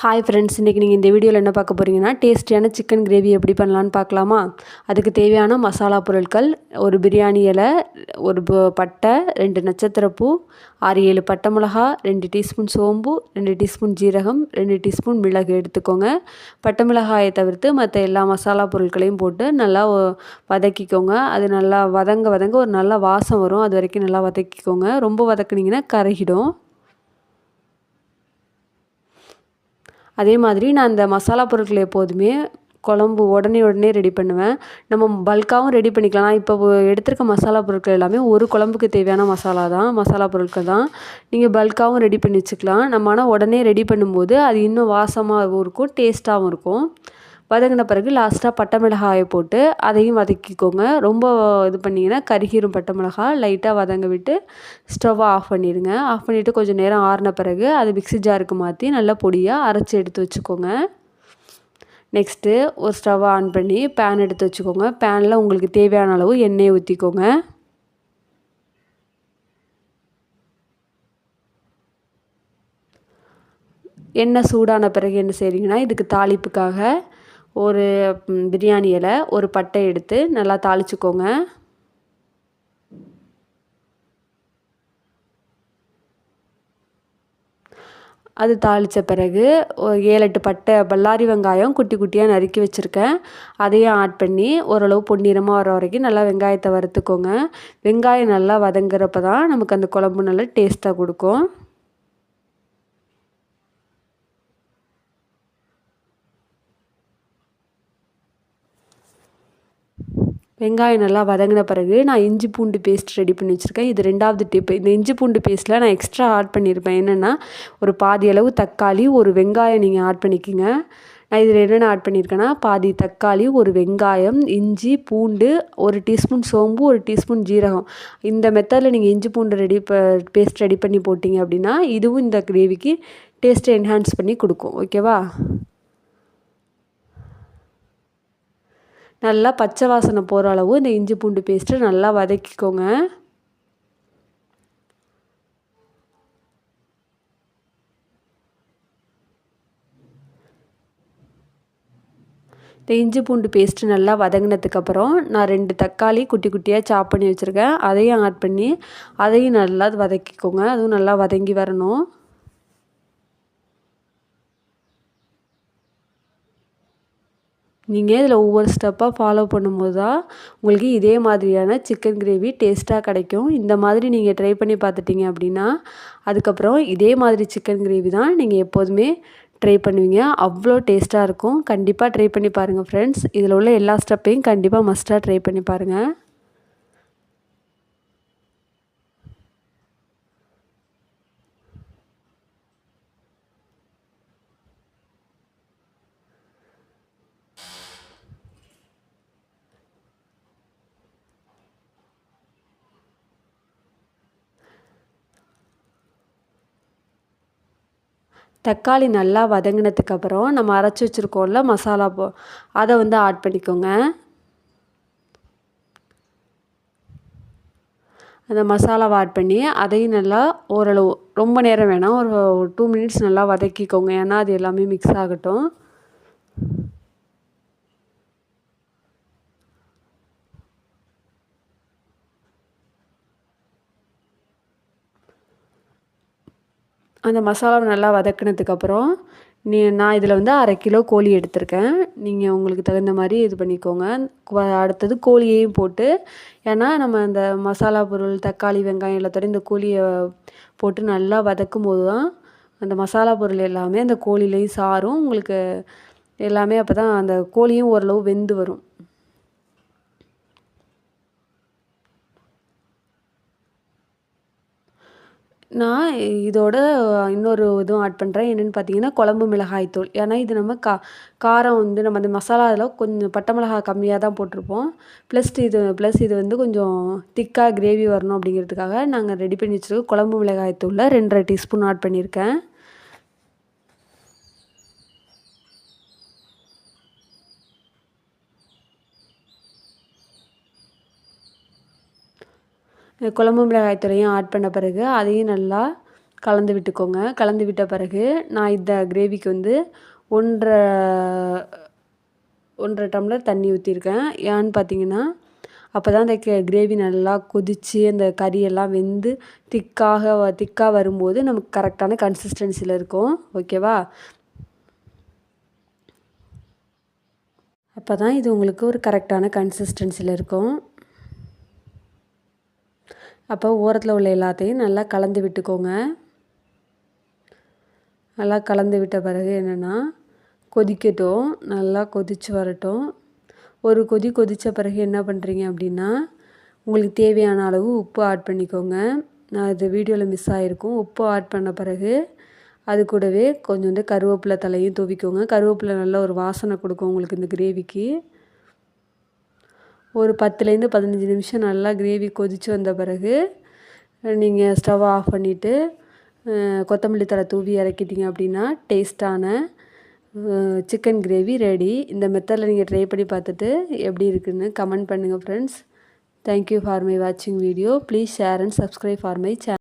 Hi friends, இன்றைக்கி நீங்கள் இந்த வீடியோவில் என்ன பார்க்க போகிறீங்கன்னா, டேஸ்டியான சிக்கன் கிரேவி எப்படி பண்ணலான்னு பார்க்கலாமா? அதுக்கு தேவையான மசாலா பொருட்கள்: ஒரு பிரியாணி இலை, ஒரு பட்டை, 2 நட்சத்திரப்பூ, 6-7 பட்டை மிளகா, 2 டீஸ்பூன் சோம்பு, 2 டீஸ்பூன் ஜீரகம், 2 டீஸ்பூன் மிளகு எடுத்துக்கோங்க. பட்டை மிளகாயை தவிர்த்து மற்ற எல்லா மசாலா பொருட்களையும் போட்டு நல்லா வதக்கிக்கோங்க. அது நல்லா வதங்க ஒரு நல்ல வாசம் வரும். அது வரைக்கும் நல்லா வதக்கிக்கோங்க. ரொம்ப வதக்குனிங்கன்னா கருகிடும். அதே மாதிரி நான் இந்த மசாலா பொருட்கள் எப்போதுமே குழம்பு உடனே ரெடி பண்ணுவேன். நம்ம பல்காகவும் ரெடி பண்ணிக்கலாம். நான் இப்போ எடுத்திருக்க மசாலா பொருட்கள் எல்லாமே ஒரு குழம்புக்கு தேவையான மசாலா பொருட்கள் தான். நீங்கள் பல்காகவும் ரெடி பண்ணி வச்சுக்கலாம். நம்ம ஆனால் உடனே ரெடி பண்ணும்போது அது இன்னும் வாசமாகவும் இருக்கும், டேஸ்ட்டாகவும் இருக்கும். வதங்கின பிறகு லாஸ்ட்டாக பட்டை மிளகாயை போட்டு அதையும் வதக்கிக்கோங்க. ரொம்ப இது பண்ணிங்கன்னா கருகிரும் பட்டை மிளகாய். லைட்டாக வதங்க விட்டு ஸ்டவ்வை ஆஃப் பண்ணிடுங்க. ஆஃப் பண்ணிவிட்டு கொஞ்சம் நேரம் ஆறின பிறகு அது மிக்ஸி ஜாருக்கு மாற்றி நல்லா பொடியாக அரைச்சி எடுத்து வச்சுக்கோங்க. நெக்ஸ்ட்டு ஒரு ஸ்டவ்வை ஆன் பண்ணி பேன் எடுத்து வச்சுக்கோங்க. பேனில் உங்களுக்கு தேவையான அளவு எண்ணெயை ஊற்றிக்கோங்க. எண்ணெய் சூடான பிறகு என்ன செய்றீங்கன்னா, இதுக்கு தாளிப்புக்காக ஒரு பிரியாணி இலை, ஒரு பட்டை எடுத்து நல்லா தாளிச்சுக்கோங்க. அது தாளித்த பிறகு ஒரு 7-8 பட்டை பல்லாரி வெங்காயம் குட்டி குட்டியாக நறுக்கி வச்சுருக்கேன். அதையும் ஆட் பண்ணி ஓரளவு பொன்னிறமாக வர வரைக்கும் நல்லா வெங்காயத்தை வறுத்துக்கோங்க. வெங்காயம் நல்லா வதங்குறப்ப தான் நமக்கு அந்த குழம்பு நல்லா டேஸ்ட்டாக கொடுக்கும். வெங்காயம் நல்லா வதங்கின பிறகு நான் இஞ்சி பூண்டு பேஸ்ட் ரெடி பண்ணி வச்சுருக்கேன். இது 2வது டிப். இந்த இஞ்சி பூண்டு பேஸ்ட்டில் நான் எக்ஸ்ட்ரா ஆட் பண்ணியிருப்பேன். என்னென்னா, ஒரு பாதி அளவு தக்காளி, ஒரு வெங்காயம் நீங்கள் ஆட் பண்ணிக்கோங்க. நான் இதில் என்னென்ன ஆட் பண்ணியிருக்கேன்னா, பாதி தக்காளி, ஒரு வெங்காயம், இஞ்சி பூண்டு, 1 டீஸ்பூன் சோம்பு, 1 டீஸ்பூன் ஜீரகம். இந்த மெத்தடில் நீங்கள் இஞ்சி பூண்டு பேஸ்ட் ரெடி பண்ணி போட்டிங்க அப்படின்னா, இதுவும் இந்த கிரேவிக்கு டேஸ்ட்டை என்ஹான்ஸ் பண்ணி கொடுக்கும். ஓகேவா? நல்லா பச்சை வாசனை போகிற அளவு இந்த இஞ்சி பூண்டு பேஸ்ட்டு நல்லா வதக்கிக்கோங்க. இந்த இஞ்சி பூண்டு பேஸ்ட்டு நல்லா வதங்கினதுக்கப்புறம் நான் 2 தக்காளி குட்டி குட்டியாக சாப் பண்ணி வச்சுருக்கேன். அதையும் ஆட் பண்ணி அதையும் நல்லா வதக்கிக்கோங்க. அதுவும் நல்லா வதங்கி வரணும். நீங்கள் இதில் ஒவ்வொரு ஸ்டெப்பாக ஃபாலோ பண்ணும்போது தான் உங்களுக்கு இதே மாதிரியான சிக்கன் கிரேவி டேஸ்ட்டாக கிடைக்கும். இந்த மாதிரி நீங்கள் ட்ரை பண்ணி பார்த்துட்டிங்க அப்படின்னா, அதுக்கப்புறம் இதே மாதிரி சிக்கன் கிரேவி தான் நீங்கள் எப்போதுமே ட்ரை பண்ணுவீங்க. அவ்வளோ டேஸ்ட்டாக இருக்கும். கண்டிப்பாக ட்ரை பண்ணி பாருங்கள் ஃப்ரெண்ட்ஸ். இதில் உள்ள எல்லா ஸ்டெப்பையும் கண்டிப்பாக மஸ்ட்டாக ட்ரை பண்ணி பாருங்கள். தக்காளி நல்லா வதங்கினதுக்கப்புறம் நம்ம அரைச்சி வச்சுருக்கோம்ல மசாலா அதை வந்து ஆட் பண்ணிக்கோங்க. அந்த மசாலாவை ஆட் பண்ணி அதையும் நல்லா ஓரளவு ரொம்ப நேரம் வேணாம், ஒரு 2 மினிட்ஸ் நல்லா வதக்கிக்கோங்க. ஏன்னா அது எல்லாமே மிக்ஸ் ஆகட்டும். அந்த மசாலாவை நல்லா வதக்கினதுக்கப்புறம் நான் இதில் வந்து 1/2 கிலோ கோழி எடுத்திருக்கேன். நீங்கள் உங்களுக்கு தகுந்த மாதிரி இது பண்ணிக்கோங்க. அடுத்தது கோழியையும் போட்டு, ஏன்னா நம்ம அந்த மசாலா பொருள் தக்காளி வெங்காயம் எல்லாத்தோட இந்த கோழியை போட்டு நல்லா வதக்கும் போது தான் அந்த மசாலா பொருள் எல்லாமே அந்த கோழிலையும் சாரும். உங்களுக்கு எல்லாமே அப்போ தான் அந்த கோழியும் ஓரளவு வெந்து வரும். நான் இதோட இன்னொரு இதுவும் ஆட் பண்ணுறேன். என்னென்னு பார்த்தீங்கன்னா, குழம்பு மிளகாய் தூள். ஏன்னா இது நம்ம காரம் வந்து நம்ம அந்த மசாலாவில் கொஞ்சம் பட்டை மிளகாய் கம்மியாக தான் போட்டிருப்போம். ப்ளஸ் இது வந்து கொஞ்சம் திக்காக கிரேவி வரணும் அப்படிங்கிறதுக்காக நாங்கள் ரெடி பண்ணி வச்சுருக்க குழம்பு மிளகாய் தூளில் 2 1/2 டீஸ்பூன் ஆட் பண்ணியிருக்கேன். குழம்பு மிளகாய் தூளையும் ஆட் பண்ண பிறகு அதையும் நல்லா கலந்து விட்டுக்கோங்க. கலந்து விட்ட பிறகு நான் இந்த கிரேவிக்கு வந்து 1.5 டம்ளர் தண்ணி ஊற்றிருக்கேன். ஏன்னு பார்த்தீங்கன்னா அப்போ தான் அந்த கிரேவி நல்லா கொதித்து அந்த கறியெல்லாம் வெந்து திக்காக வரும்போது நமக்கு கரெக்டான கன்சிஸ்டன்சியில் இருக்கும். ஓகேவா? அப்போ தான் இது உங்களுக்கு ஒரு கரெக்டான கன்சிஸ்டன்சியில் இருக்கும். அப்போ ஓரத்தில் உள்ள எல்லாத்தையும் நல்லா கலந்து விட்டுக்கோங்க. நல்லா கலந்து விட்ட பிறகு என்னென்னா கொதிக்கட்டும், நல்லா கொதித்து வரட்டும். ஒரு கொதித்த பிறகு என்ன பண்ணுறீங்க அப்படின்னா உங்களுக்கு தேவையான அளவு உப்பு ஆட் பண்ணிக்கோங்க. நான் இது வீடியோவில் மிஸ் ஆகிருக்கும். உப்பு ஆட் பண்ண பிறகு அது கூடவே கொஞ்சோண்டு கருவேப்பிலை தலையும் தூவிக்கோங்க. கருவேப்பிலை நல்ல ஒரு வாசனை கொடுக்கும் உங்களுக்கு இந்த கிரேவிக்கு. ஒரு 10லேருந்து 15 நிமிஷம் நல்லா கிரேவி கொதித்து வந்த பிறகு நீங்கள் ஸ்டவ் ஆஃப் பண்ணிவிட்டு கொத்தமல்லி தழை தூவி இறக்கிட்டீங்க அப்படின்னா டேஸ்ட்டான சிக்கன் கிரேவி ரெடி. இந்த மெத்தடில் நீங்கள் ட்ரை பண்ணி பார்த்துட்டு எப்படி இருக்குதுன்னு கமெண்ட் பண்ணுங்கள் ஃப்ரெண்ட்ஸ். தேங்க்யூ ஃபார் மை வாட்சிங் video. Please share and subscribe for my channel.